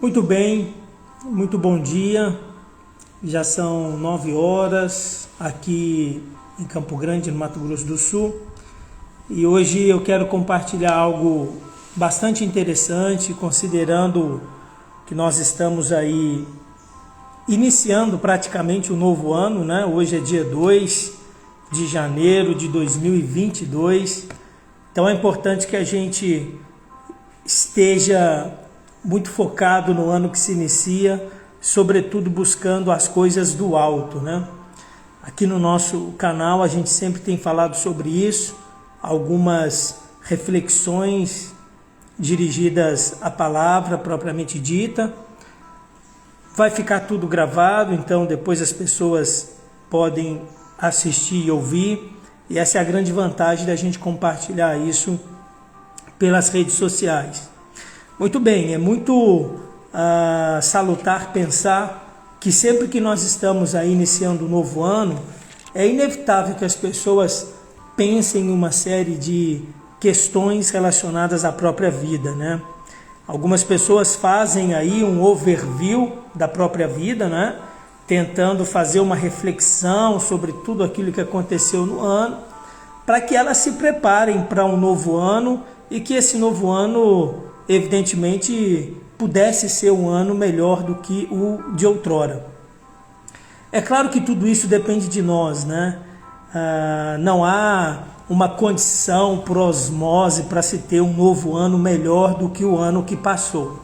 Muito bem, muito bom dia. Já são 9 horas aqui em Campo Grande, no Mato Grosso do Sul. E hoje eu quero compartilhar algo bastante interessante, considerando que nós estamos aí iniciando praticamente o novo ano, né? Hoje é dia 2 de janeiro de 2022. Então é importante que a gente esteja muito focado no ano que se inicia, sobretudo buscando as coisas do alto, né? Aqui no nosso canal a gente sempre tem falado sobre isso, algumas reflexões dirigidas à palavra propriamente dita. Vai ficar tudo gravado, então depois as pessoas podem assistir e ouvir, e essa é a grande vantagem da gente compartilhar isso pelas redes sociais. Muito bem, é muito salutar pensar que sempre que nós estamos aí iniciando um novo ano, é inevitável que as pessoas pensem em uma série de questões relacionadas à própria vida, né? Algumas pessoas fazem aí um overview da própria vida, né? Tentando fazer uma reflexão sobre tudo aquilo que aconteceu no ano, para que elas se preparem para um novo ano e que esse novo ano, evidentemente, pudesse ser um ano melhor do que o de outrora. É claro que tudo isso depende de nós, né? Não há uma condição por osmose para se ter um novo ano melhor do que o ano que passou.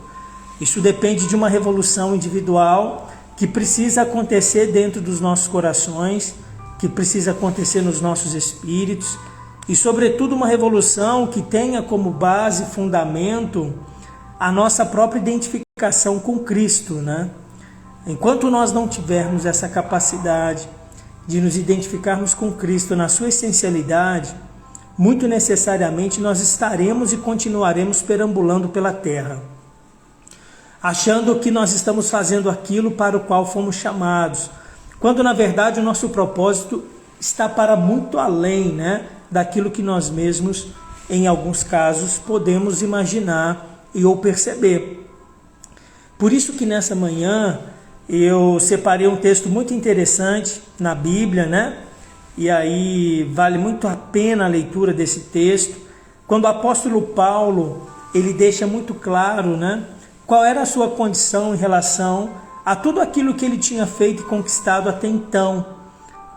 Isso depende de uma revolução individual que precisa acontecer dentro dos nossos corações, que precisa acontecer nos nossos espíritos, e sobretudo uma revolução que tenha como base, fundamento, a nossa própria identificação com Cristo, né? Enquanto nós não tivermos essa capacidade de nos identificarmos com Cristo na sua essencialidade, muito necessariamente nós estaremos e continuaremos perambulando pela terra, achando que nós estamos fazendo aquilo para o qual fomos chamados, quando na verdade o nosso propósito está para muito além, né, daquilo que nós mesmos, em alguns casos, podemos imaginar e ou perceber. Por isso que nessa manhã eu separei um texto muito interessante na Bíblia, né? E aí vale muito a pena a leitura desse texto, quando o apóstolo Paulo, ele deixa muito claro, né, qual era a sua condição em relação a tudo aquilo que ele tinha feito e conquistado até então.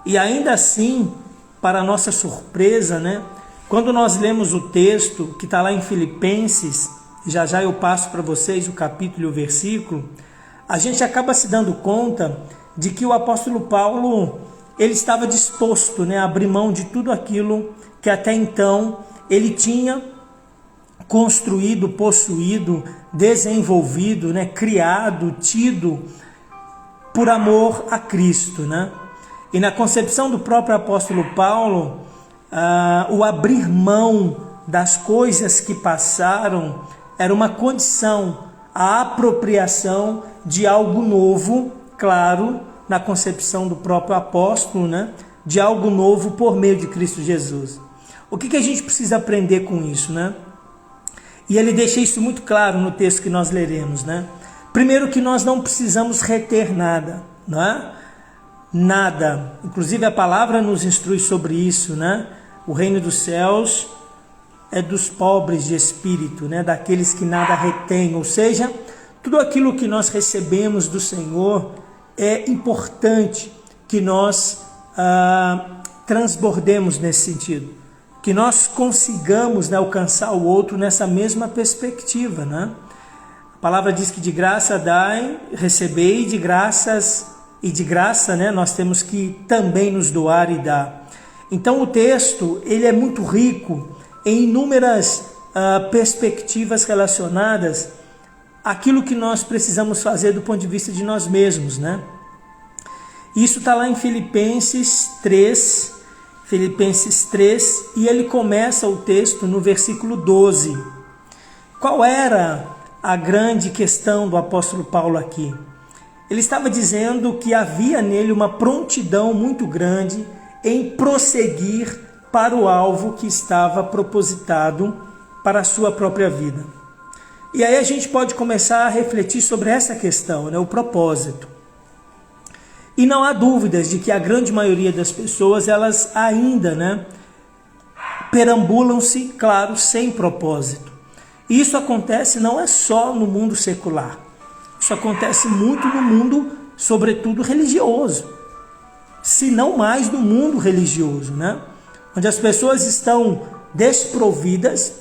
E ainda assim, para nossa surpresa, né, quando nós lemos o texto que está lá em Filipenses, já eu passo para vocês o capítulo e o versículo, a gente acaba se dando conta de que o apóstolo Paulo, ele estava disposto, né, a abrir mão de tudo aquilo que até então ele tinha construído, possuído, desenvolvido, né, criado, tido por amor a Cristo, né? E na concepção do próprio apóstolo Paulo, o abrir mão das coisas que passaram era uma condição, a apropriação de algo novo, claro, na concepção do próprio apóstolo, né? De algo novo por meio de Cristo Jesus. O que a gente precisa aprender com isso, né? E ele deixa isso muito claro no texto que nós leremos, né? Primeiro, que nós não precisamos reter nada, né? Nada. Inclusive a palavra nos instrui sobre isso, né? O reino dos céus é dos pobres de espírito, né? Daqueles que nada retêm. Ou seja, tudo aquilo que nós recebemos do Senhor é importante que nós transbordemos nesse sentido, que nós consigamos, né, alcançar o outro nessa mesma perspectiva, né? A palavra diz que de graça dai, recebei, de graças e de graça, né, nós temos que também nos doar e dar. Então o texto, ele é muito rico em inúmeras perspectivas relacionadas àquilo que nós precisamos fazer do ponto de vista de nós mesmos, né? Isso está lá em Filipenses 3, e ele começa o texto no versículo 12. Qual era a grande questão do apóstolo Paulo aqui? Ele estava dizendo que havia nele uma prontidão muito grande em prosseguir para o alvo que estava propositado para a sua própria vida. E aí a gente pode começar a refletir sobre essa questão, né? O propósito. E não há dúvidas de que a grande maioria das pessoas, elas ainda, né, perambulam-se, claro, sem propósito. E isso acontece não é só no mundo secular. Isso acontece muito no mundo, sobretudo, religioso. Se não mais no mundo religioso, né? Onde as pessoas estão desprovidas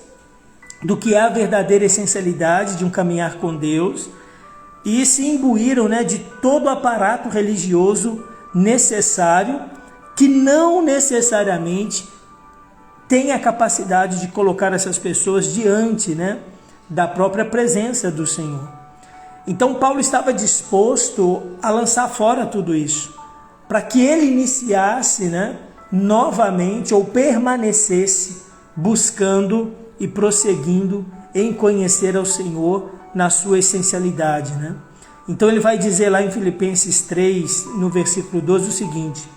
do que é a verdadeira essencialidade de um caminhar com Deus e se imbuíram, né, de todo o aparato religioso necessário, que não necessariamente tem a capacidade de colocar essas pessoas diante, né, da própria presença do Senhor. Então Paulo estava disposto a lançar fora tudo isso, para que ele iniciasse, né, novamente, ou permanecesse buscando e prosseguindo em conhecer ao Senhor na sua essencialidade, né? Então ele vai dizer lá em Filipenses 3, no versículo 12, o seguinte: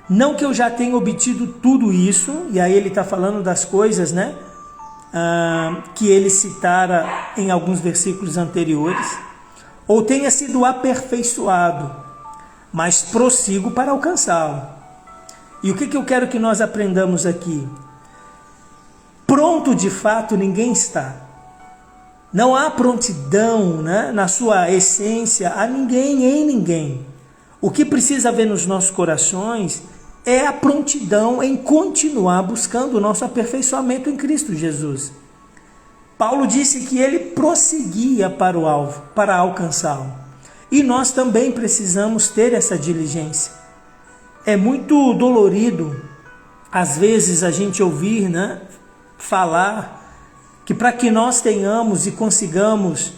não que eu já tenha obtido tudo isso, e aí ele está falando das coisas, né, que ele citara em alguns versículos anteriores, ou tenha sido aperfeiçoado, mas prossigo para alcançá-lo. E o que eu quero que nós aprendamos aqui? Pronto de fato ninguém está. Não há prontidão, né, na sua essência a ninguém, em ninguém. O que precisa haver nos nossos corações é a prontidão em continuar buscando o nosso aperfeiçoamento em Cristo Jesus. Paulo disse que ele prosseguia para o alvo, para alcançá-lo. E nós também precisamos ter essa diligência. É muito dolorido, às vezes, a gente ouvir, né, falar que para que nós tenhamos e consigamos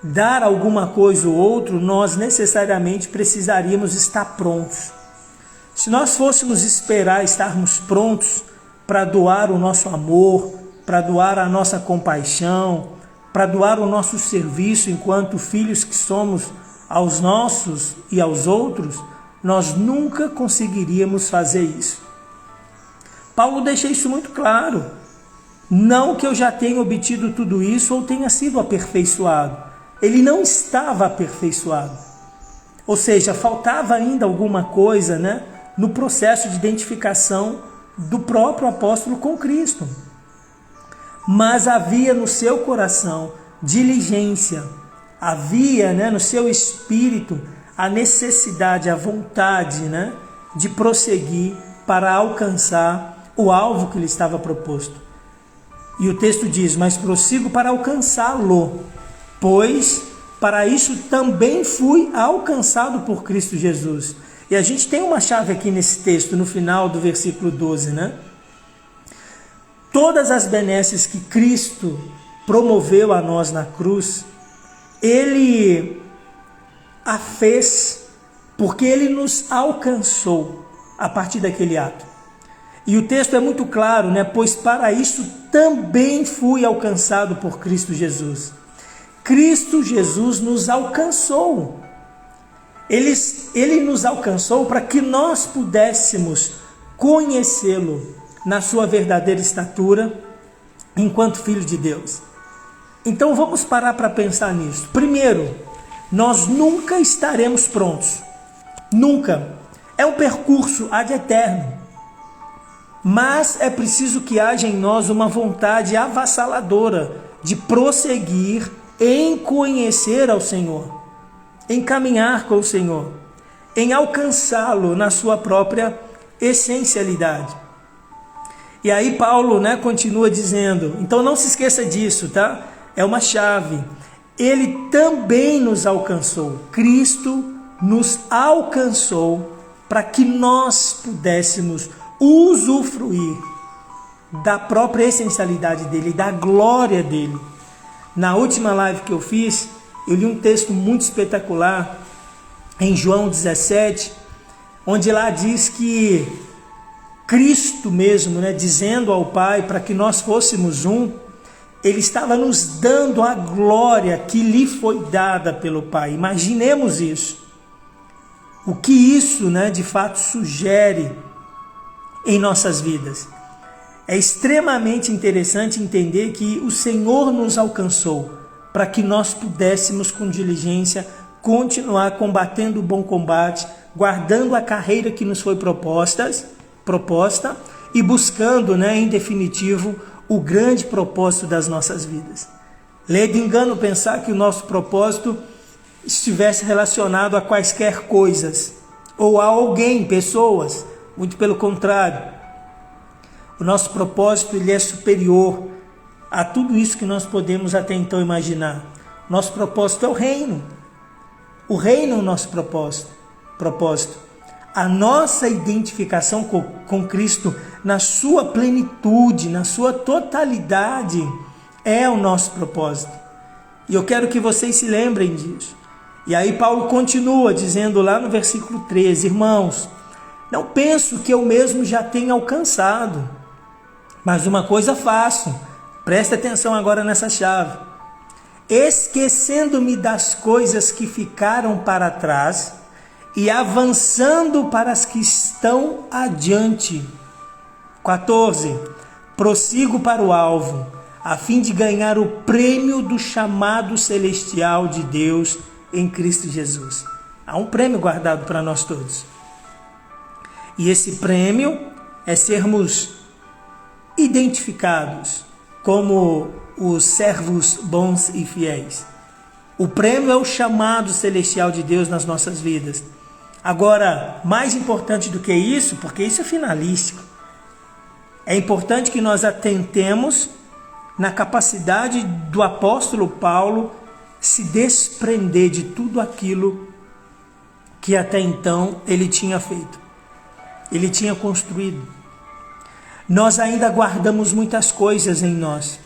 dar alguma coisa ou outro, nós necessariamente precisaríamos estar prontos. Se nós fôssemos esperar estarmos prontos para doar o nosso amor, para doar a nossa compaixão, para doar o nosso serviço enquanto filhos que somos aos nossos e aos outros, nós nunca conseguiríamos fazer isso. Paulo deixa isso muito claro. Não que eu já tenha obtido tudo isso ou tenha sido aperfeiçoado. Ele não estava aperfeiçoado. Ou seja, faltava ainda alguma coisa, né, no processo de identificação do próprio apóstolo com Cristo. Mas havia no seu coração diligência, havia, né, no seu espírito a necessidade, a vontade, né, de prosseguir para alcançar o alvo que lhe estava proposto. E o texto diz: mas prossigo para alcançá-lo, pois para isso também fui alcançado por Cristo Jesus. E a gente tem uma chave aqui nesse texto, no final do versículo 12, né? Todas as benesses que Cristo promoveu a nós na cruz, Ele a fez porque Ele nos alcançou a partir daquele ato. E o texto é muito claro, né? Pois para isso também fui alcançado por Cristo Jesus. Cristo Jesus nos alcançou. Ele nos alcançou para que nós pudéssemos conhecê-lo na sua verdadeira estatura, enquanto filho de Deus. Então vamos parar para pensar nisso. Primeiro, nós nunca estaremos prontos. Nunca. É um percurso ad eterno. Mas é preciso que haja em nós uma vontade avassaladora de prosseguir em conhecer ao Senhor, em caminhar com o Senhor, em alcançá-lo na sua própria essencialidade. E aí Paulo, né, continua dizendo, então não se esqueça disso, tá? É uma chave. Ele também nos alcançou. Cristo nos alcançou para que nós pudéssemos usufruir da própria essencialidade dele, da glória dele. Na última live que eu fiz, eu li um texto muito espetacular em João 17, onde lá diz que Cristo mesmo, né, dizendo ao Pai para que nós fôssemos um, Ele estava nos dando a glória que lhe foi dada pelo Pai. Imaginemos isso. O que isso, né, de fato sugere em nossas vidas. É extremamente interessante entender que o Senhor nos alcançou para que nós pudéssemos com diligência continuar combatendo o bom combate, guardando a carreira que nos foi proposta e buscando, em definitivo, o grande propósito das nossas vidas. Lê de engano pensar que o nosso propósito estivesse relacionado a quaisquer coisas ou a alguém, pessoas. Muito pelo contrário. O nosso propósito ele é superior a tudo isso que nós podemos até então imaginar. Nosso propósito é o reino. O reino é o nosso propósito. A nossa identificação com Cristo na sua plenitude, na sua totalidade, é o nosso propósito. E eu quero que vocês se lembrem disso. E aí Paulo continua dizendo lá no versículo 13, irmãos, não penso que eu mesmo já tenha alcançado, mas uma coisa faço, presta atenção agora nessa chave, esquecendo-me das coisas que ficaram para trás e avançando para as que estão adiante. 14. Prossigo para o alvo, a fim de ganhar o prêmio do chamado celestial de Deus em Cristo Jesus. Há um prêmio guardado para nós todos. E esse prêmio é sermos identificados como os servos bons e fiéis. O prêmio é o chamado celestial de Deus nas nossas vidas. Agora, mais importante do que isso, porque isso é finalístico, é importante que nós atentemos na capacidade do apóstolo Paulo se desprender de tudo aquilo que até então ele tinha feito, ele tinha construído. Nós ainda guardamos muitas coisas em nós,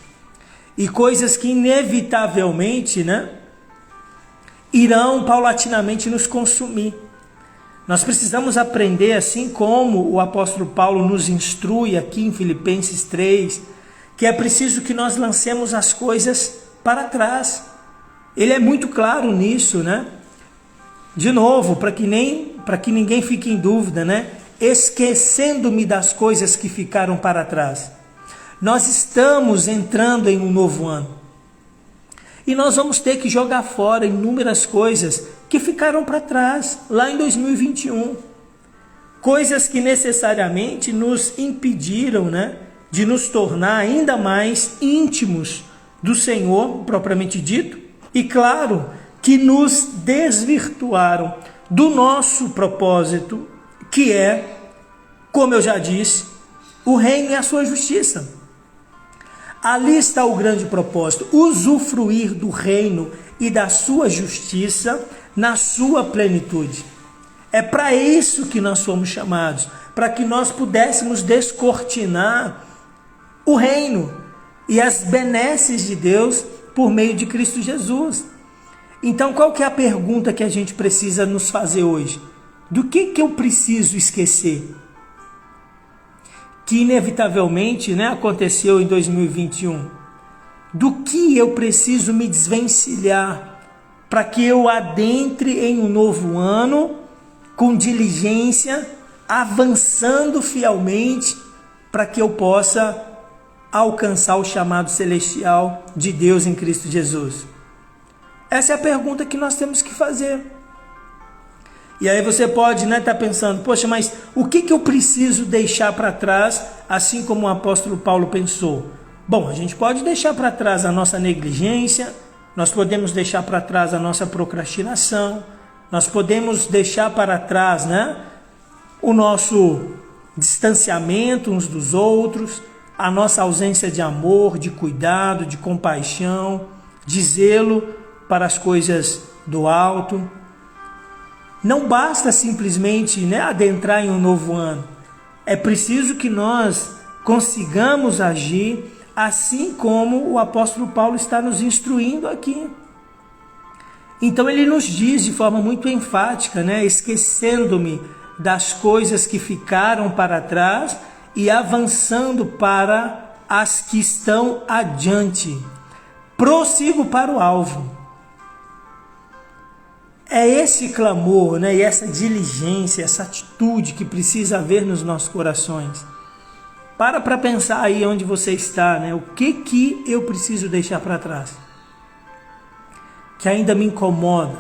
e coisas que inevitavelmente, irão paulatinamente nos consumir. Nós precisamos aprender, assim como o apóstolo Paulo nos instrui aqui em Filipenses 3, que é preciso que nós lancemos as coisas para trás. Ele é muito claro nisso, De novo, para que ninguém fique em dúvida, Esquecendo-me das coisas que ficaram para trás. Nós estamos entrando em um novo ano. E nós vamos ter que jogar fora inúmeras coisas que ficaram para trás, lá em 2021. Coisas que necessariamente nos impediram, de nos tornar ainda mais íntimos do Senhor, propriamente dito. E claro, que nos desvirtuaram do nosso propósito, que é, como eu já disse, o reino e a sua justiça. Ali está o grande propósito, usufruir do reino e da sua justiça na sua plenitude. É para isso que nós fomos chamados, para que nós pudéssemos descortinar o reino e as benesses de Deus por meio de Cristo Jesus. Então, qual que é a pergunta que a gente precisa nos fazer hoje? Do que eu preciso esquecer? Que inevitavelmente aconteceu em 2021. Do que eu preciso me desvencilhar para que eu adentre em um novo ano com diligência, avançando fielmente para que eu possa alcançar o chamado celestial de Deus em Cristo Jesus? Essa é a pergunta que nós temos que fazer. E aí você pode estar pensando, poxa, mas o que eu preciso deixar para trás, assim como o apóstolo Paulo pensou? Bom, a gente pode deixar para trás a nossa negligência, nós podemos deixar para trás a nossa procrastinação, nós podemos deixar para trás o nosso distanciamento uns dos outros, a nossa ausência de amor, de cuidado, de compaixão, de zelo para as coisas do alto. Não basta simplesmente adentrar em um novo ano. É preciso que nós consigamos agir assim como o apóstolo Paulo está nos instruindo aqui. Então ele nos diz de forma muito enfática, esquecendo-me das coisas que ficaram para trás e avançando para as que estão adiante. Prossigo para o alvo. É esse clamor, e essa diligência, essa atitude que precisa haver nos nossos corações. Para pensar aí onde você está, né? O que eu preciso deixar para trás? Que ainda me incomoda,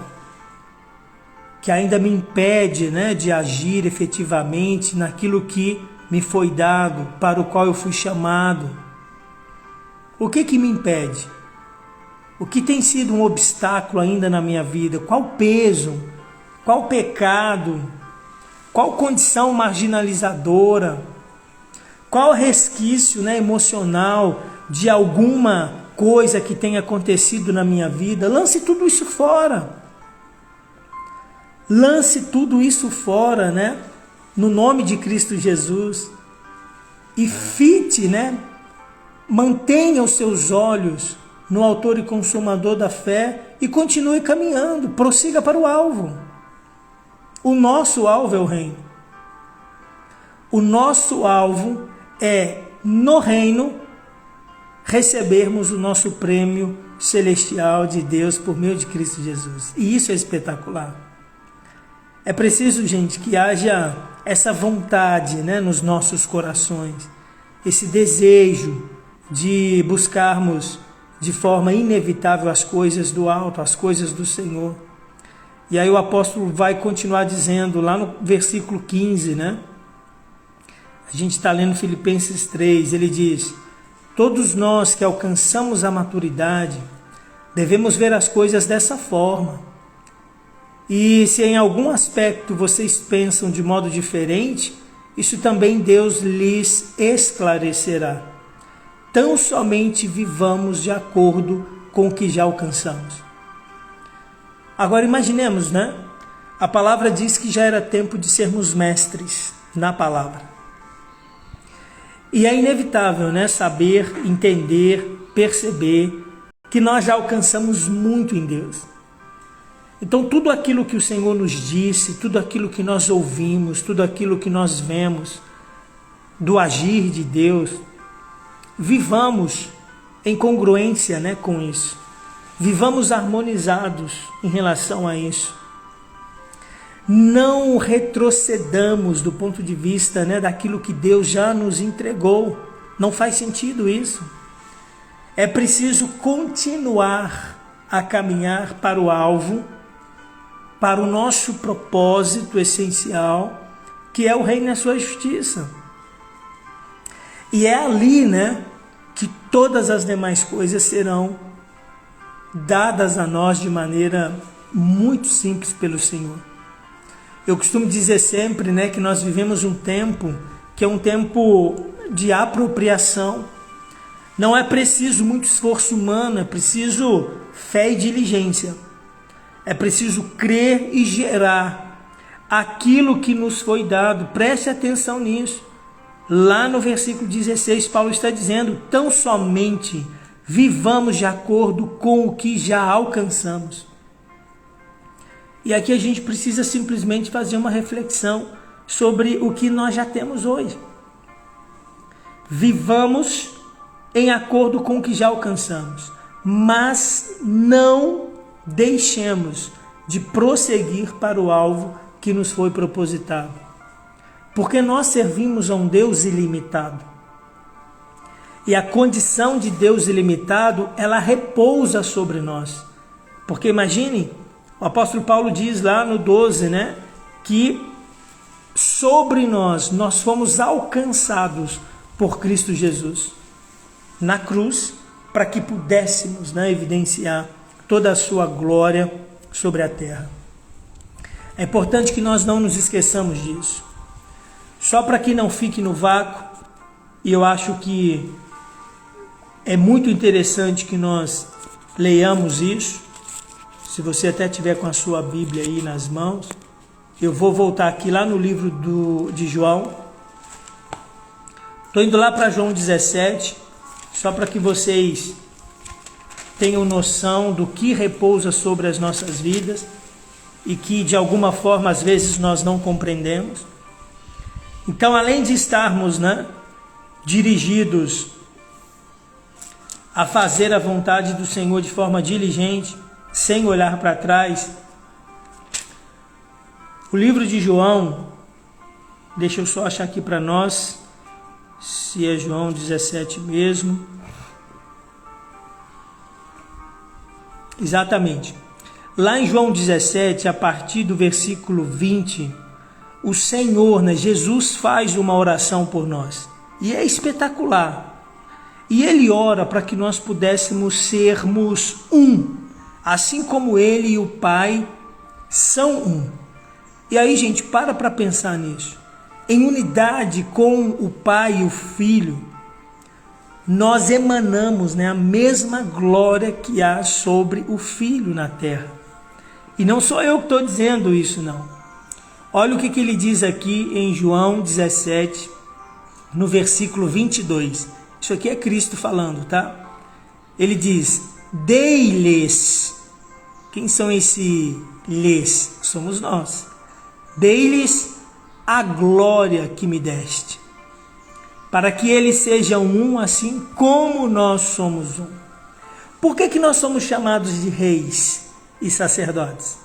que ainda me impede, né, de agir efetivamente naquilo que me foi dado, para o qual eu fui chamado. O que me impede? O que tem sido um obstáculo ainda na minha vida? Qual peso? Qual pecado? Qual condição marginalizadora? Qual resquício, né, emocional de alguma coisa que tenha acontecido na minha vida? Lance tudo isso fora. Lance tudo isso fora, né? No nome de Cristo Jesus. E fite, né? Mantenha os seus olhos no autor e consumador da fé e continue caminhando, prossiga para o alvo. O nosso alvo é o reino. O nosso alvo é, no reino, recebermos o nosso prêmio celestial de Deus por meio de Cristo Jesus. E isso é espetacular. É preciso, gente, que haja essa vontade, né, nos nossos corações, esse desejo de buscarmos de forma inevitável as coisas do alto, as coisas do Senhor. E aí o apóstolo vai continuar dizendo lá no versículo 15, né? A gente está lendo Filipenses 3, ele diz: todos nós que alcançamos a maturidade devemos ver as coisas dessa forma. E se em algum aspecto vocês pensam de modo diferente, isso também Deus lhes esclarecerá. Tão somente vivamos de acordo com o que já alcançamos. Agora imaginemos, né? A palavra diz que já era tempo de sermos mestres na palavra. E é inevitável, né, saber, entender, perceber que nós já alcançamos muito em Deus. Então tudo aquilo que o Senhor nos disse, tudo aquilo que nós ouvimos, tudo aquilo que nós vemos do agir de Deus, vivamos em congruência, né, com isso. Vivamos harmonizados em relação a isso. Não retrocedamos do ponto de vista, né, daquilo que Deus já nos entregou. Não faz sentido isso. É preciso continuar a caminhar para o alvo, para o nosso propósito essencial, que é o reino e a sua justiça. E é ali, né, que todas as demais coisas serão dadas a nós de maneira muito simples pelo Senhor. Eu costumo dizer sempre, né, que nós vivemos um tempo que é um tempo de apropriação. Não é preciso muito esforço humano, é preciso fé e diligência. É preciso crer e gerar aquilo que nos foi dado. Preste atenção nisso. Lá no versículo 16, Paulo está dizendo: tão somente vivamos de acordo com o que já alcançamos. E aqui a gente precisa simplesmente fazer uma reflexão sobre o que nós já temos hoje. Vivamos em acordo com o que já alcançamos, mas não deixemos de prosseguir para o alvo que nos foi propositado. Porque nós servimos a um Deus ilimitado. E a condição de Deus ilimitado, ela repousa sobre nós. Porque imagine, o apóstolo Paulo diz lá no 12, né, que sobre nós fomos alcançados por Cristo Jesus na cruz, para que pudéssemos, né, evidenciar toda a sua glória sobre a terra. É importante que nós não nos esqueçamos disso. Só para que não fique no vácuo, e eu acho que é muito interessante que nós leiamos isso. Se você até tiver com a sua Bíblia aí nas mãos, eu vou voltar aqui lá no livro de João. Estou indo lá para João 17, só para que vocês tenham noção do que repousa sobre as nossas vidas e que de alguma forma às vezes nós não compreendemos. Então, além de estarmos, né, dirigidos a fazer a vontade do Senhor de forma diligente, sem olhar para trás, o livro de João, deixa eu só achar aqui para nós, se é João 17 mesmo. Exatamente. Lá em João 17, a partir do versículo 20, o Senhor, né, Jesus faz uma oração por nós. E é espetacular. E ele ora para que nós pudéssemos sermos um, assim como ele e o Pai são um. E aí, gente, para pensar nisso. Em unidade com o Pai e o Filho, nós emanamos, né, a mesma glória que há sobre o Filho na terra. E não sou eu que estou dizendo isso, não. Olha o que ele diz aqui em João 17, no versículo 22. Isso aqui é Cristo falando, tá? Ele diz: dei-lhes. Quem são esses lhes? Somos nós. Dei-lhes a glória que me deste, para que eles sejam um, assim como nós somos um. Por que nós somos chamados de reis e sacerdotes?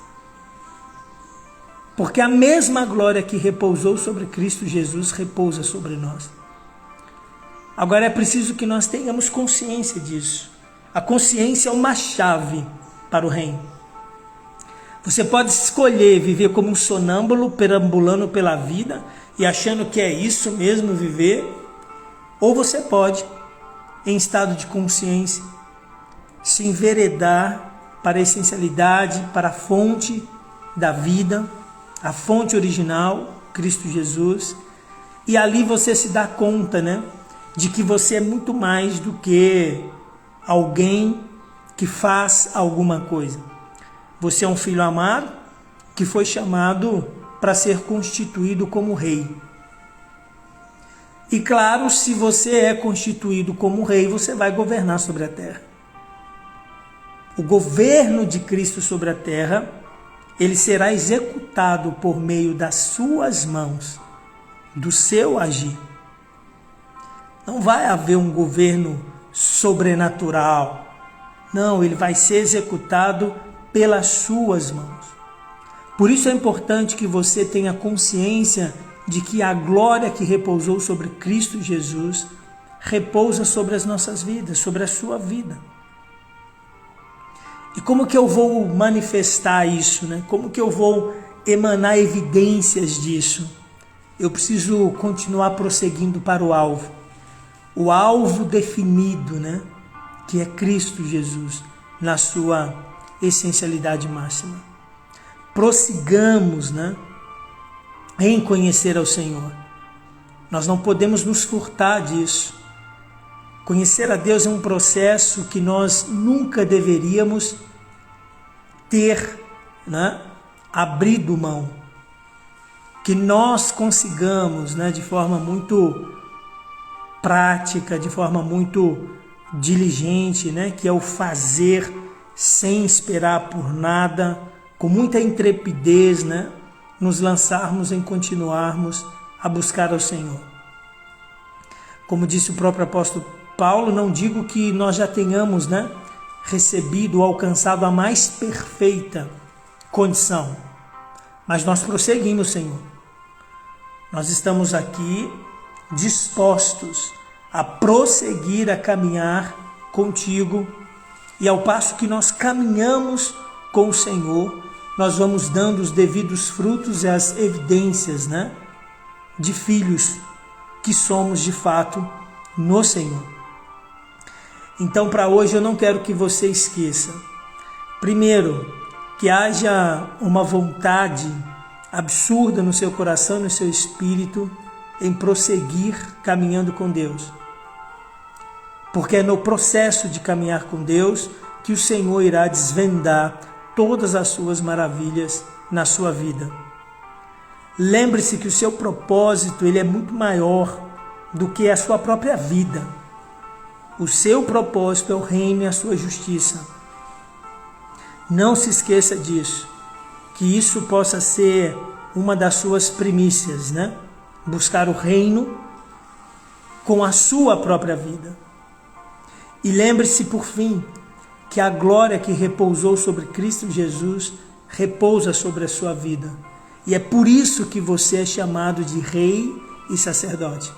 Porque a mesma glória que repousou sobre Cristo Jesus repousa sobre nós. Agora é preciso que nós tenhamos consciência disso. A consciência é uma chave para o reino. Você pode escolher viver como um sonâmbulo, perambulando pela vida e achando que é isso mesmo viver, ou você pode, em estado de consciência, se enveredar para a essencialidade, para a fonte da vida, a fonte original, Cristo Jesus, e ali você se dá conta, né, de que você é muito mais do que alguém que faz alguma coisa. Você é um filho amado que foi chamado para ser constituído como rei. E claro, se você é constituído como rei, você vai governar sobre a terra. O governo de Cristo sobre a terra, ele será executado por meio das suas mãos, do seu agir. Não vai haver um governo sobrenatural. Não, ele vai ser executado pelas suas mãos. Por isso é importante que você tenha consciência de que a glória que repousou sobre Cristo Jesus repousa sobre as nossas vidas, sobre a sua vida. E como que eu vou manifestar isso, né? Como que eu vou emanar evidências disso? Eu preciso continuar prosseguindo para o alvo. O alvo definido, né? Que é Cristo Jesus, na sua essencialidade máxima. Prossigamos, né, em conhecer ao Senhor. Nós não podemos nos furtar disso. Conhecer a Deus é um processo que nós nunca deveríamos ter, né, abrido mão. Que nós consigamos, né, de forma muito prática, de forma muito diligente, né, que é o fazer sem esperar por nada, com muita intrepidez, né, nos lançarmos em continuarmos a buscar ao Senhor. Como disse o próprio apóstolo Paulo, não digo que nós já tenhamos, né, recebido ou alcançado a mais perfeita condição, mas nós prosseguimos, Senhor. Nós estamos aqui dispostos a prosseguir a caminhar contigo, e ao passo que nós caminhamos com o Senhor, nós vamos dando os devidos frutos e as evidências, né, de filhos que somos de fato no Senhor. Então, para hoje eu não quero que você esqueça. Primeiro, que haja uma vontade absurda no seu coração, no seu espírito, em prosseguir caminhando com Deus. Porque é no processo de caminhar com Deus que o Senhor irá desvendar todas as suas maravilhas na sua vida. Lembre-se que o seu propósito ele é muito maior do que a sua própria vida. O seu propósito é o reino e a sua justiça. Não se esqueça disso, que isso possa ser uma das suas primícias, né? Buscar o reino com a sua própria vida. E lembre-se, por fim, que a glória que repousou sobre Cristo Jesus repousa sobre a sua vida. E é por isso que você é chamado de rei e sacerdote.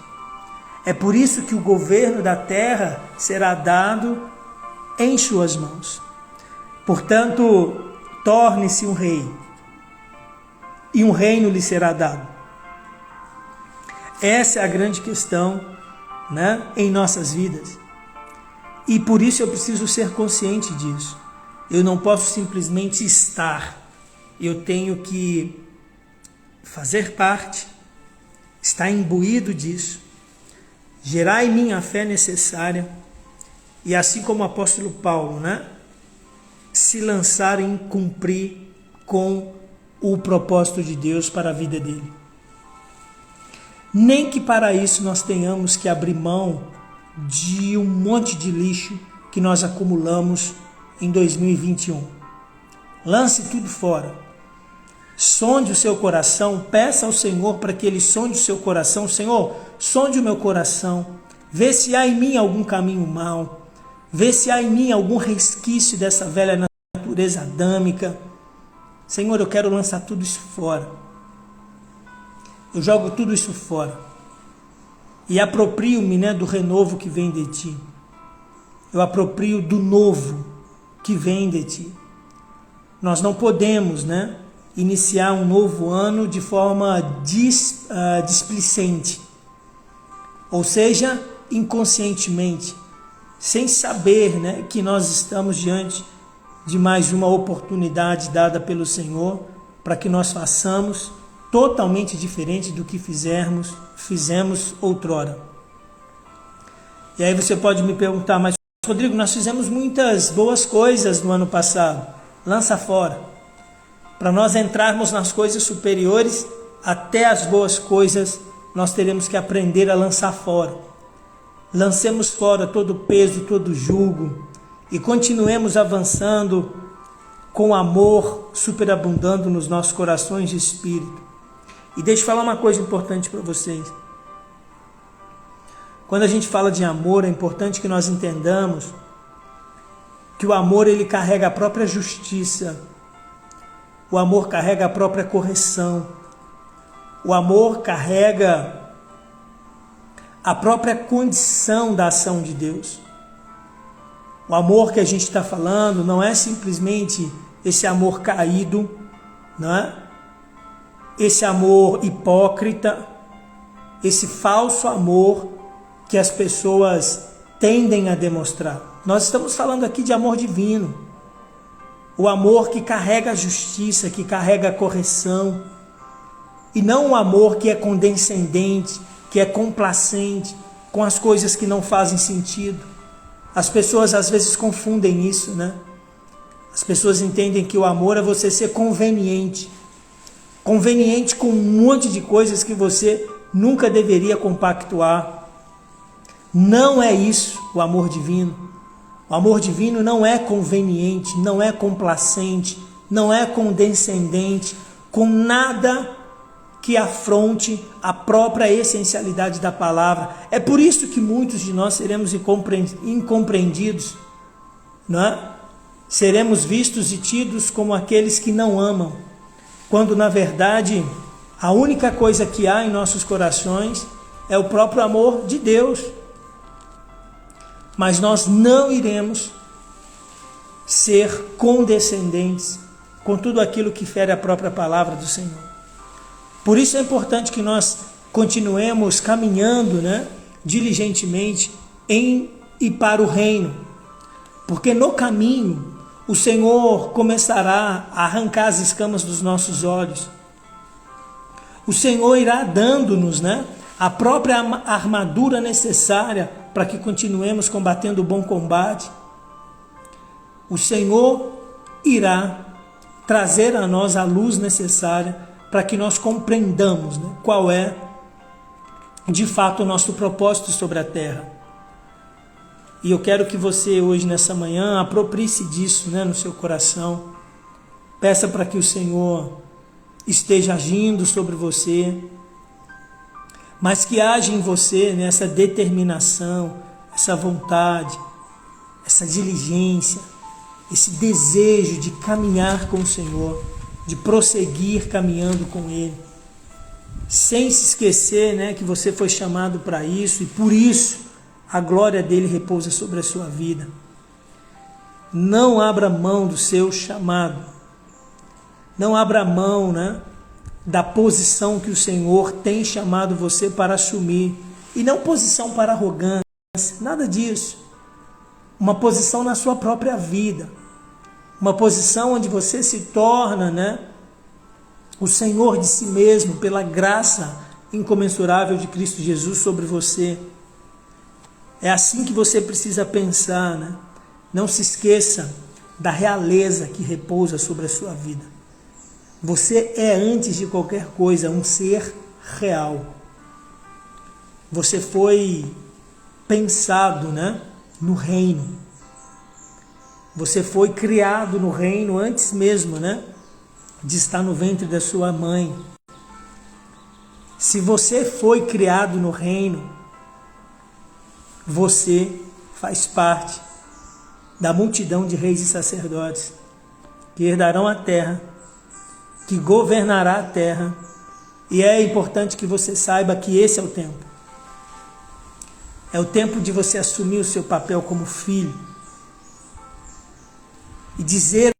É por isso que o governo da terra será dado em suas mãos. Portanto, torne-se um rei, e um reino lhe será dado. Essa é a grande questão, né, em nossas vidas. E por isso eu preciso ser consciente disso. Eu não posso simplesmente estar. Eu tenho que fazer parte, estar imbuído disso, gerar em mim a fé necessária e, assim como o apóstolo Paulo, né, se lançar em cumprir com o propósito de Deus para a vida dele. Nem que para isso nós tenhamos que abrir mão de um monte de lixo que nós acumulamos em 2021. Lance tudo fora. Sonde o seu coração, peça ao Senhor para que Ele sonde o seu coração. Senhor, sonde o meu coração, vê se há em mim algum caminho mau, vê se há em mim algum resquício dessa velha natureza adâmica. Senhor, eu quero lançar tudo isso fora. Eu jogo tudo isso fora e aproprio-me, né, do renovo que vem de Ti. Eu aproprio do novo que vem de Ti. Nós não podemos, né, iniciar um novo ano de forma displicente, ou seja, inconscientemente, sem saber, né, que nós estamos diante de mais uma oportunidade dada pelo Senhor para que nós façamos totalmente diferente do que fizemos outrora. E aí você pode me perguntar, mas Rodrigo, nós fizemos muitas boas coisas no ano passado. Lança fora. Para nós entrarmos nas coisas superiores, até as boas coisas, nós teremos que aprender a lançar fora. Lancemos fora todo o peso, todo o jugo e continuemos avançando com amor superabundando nos nossos corações de espírito. E deixa eu falar uma coisa importante para vocês. Quando a gente fala de amor, é importante que nós entendamos que o amor ele carrega a própria justiça. O amor carrega a própria correção. O amor carrega a própria condição da ação de Deus. O amor que a gente está falando não é simplesmente esse amor caído, não é? Esse amor hipócrita, esse falso amor que as pessoas tendem a demonstrar. Nós estamos falando aqui de amor divino. O amor que carrega a justiça, que carrega a correção. E não um amor que é condescendente, que é complacente com as coisas que não fazem sentido. As pessoas às vezes confundem isso, né? As pessoas entendem que o amor é você ser conveniente. Conveniente com um monte de coisas que você nunca deveria compactuar. Não é isso o amor divino. O amor divino não é conveniente, não é complacente, não é condescendente com nada que afronte a própria essencialidade da palavra. É por isso que muitos de nós seremos incompreendidos, não é? Seremos vistos e tidos como aqueles que não amam, quando na verdade a única coisa que há em nossos corações é o próprio amor de Deus. Mas nós não iremos ser condescendentes com tudo aquilo que fere a própria palavra do Senhor. Por isso é importante que nós continuemos caminhando, né, diligentemente em e para o reino, porque no caminho o Senhor começará a arrancar as escamas dos nossos olhos. O Senhor irá dando-nos, né, a própria armadura necessária para que continuemos combatendo o bom combate. O Senhor irá trazer a nós a luz necessária para que nós compreendamos, né, qual é de fato o nosso propósito sobre a terra. E eu quero que você hoje, nessa manhã, aproprie-se disso, né, no seu coração. Peça para que o Senhor esteja agindo sobre você, mas que haja em você, né, essa determinação, essa vontade, essa diligência, esse desejo de caminhar com o Senhor, de prosseguir caminhando com Ele. sem se esquecer, né, que você foi chamado para isso e por isso a glória dele repousa sobre a sua vida. Não abra mão do seu chamado. Não abra mão, né, da posição que o Senhor tem chamado você para assumir. E não posição para arrogância, nada disso. Uma posição na sua própria vida. Uma posição onde você se torna, né, o Senhor de si mesmo, pela graça incomensurável de Cristo Jesus sobre você. É assim que você precisa pensar, né? Não se esqueça da realeza que repousa sobre a sua vida. Você é, antes de qualquer coisa, um ser real. Você foi pensado, né, no reino. Você foi criado no reino antes mesmo, né, de estar no ventre da sua mãe. Se você foi criado no reino, você faz parte da multidão de reis e sacerdotes que herdarão a terra, que governará a terra. E é importante que você saiba que esse é o tempo. É o tempo de você assumir o seu papel como filho e dizer